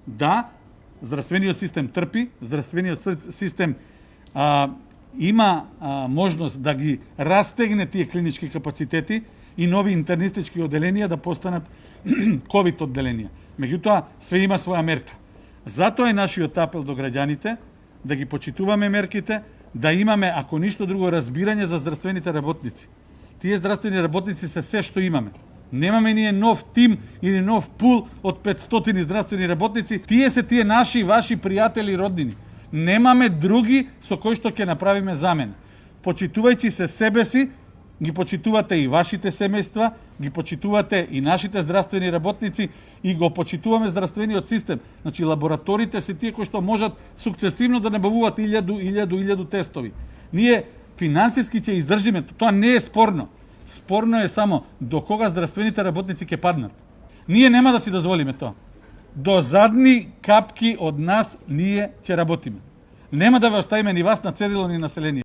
Да, здравствениот систем трпи, здравствениот систем има можност да ги растегне тие клинички капацитети и нови интернистички оделенија да постанат ковид оделенија. Меѓутоа, све има своја мерка. Затоа е нашиот апел до граѓаните да ги почитуваме мерките, да имаме, ако ништо друго, разбирање за здравствените работници. Тие здравствени работници се се што имаме. Немаме ние нов тим или нов пул од 500 здравствени работници. Тие се тие наши, ваши пријатели и роднини. Немаме други со кои што ќе направиме замена. Почитувајќи се себе си, ги почитувате и вашите семејства, ги почитувате и нашите здравствени работници и го почитуваме здравствениот систем. Значи, лабораториите се тие кои што можат сукцесивно да набавуваат 1000 тестови. Ние финансиски ќе издржиме, тоа не е спорно. Спорно е само до кога здравствените работници ќе паднат. Ние нема да си дозволиме тоа. До задни капки од нас ние ќе работиме. Нема да ве оставиме ни вас на цедило ни население.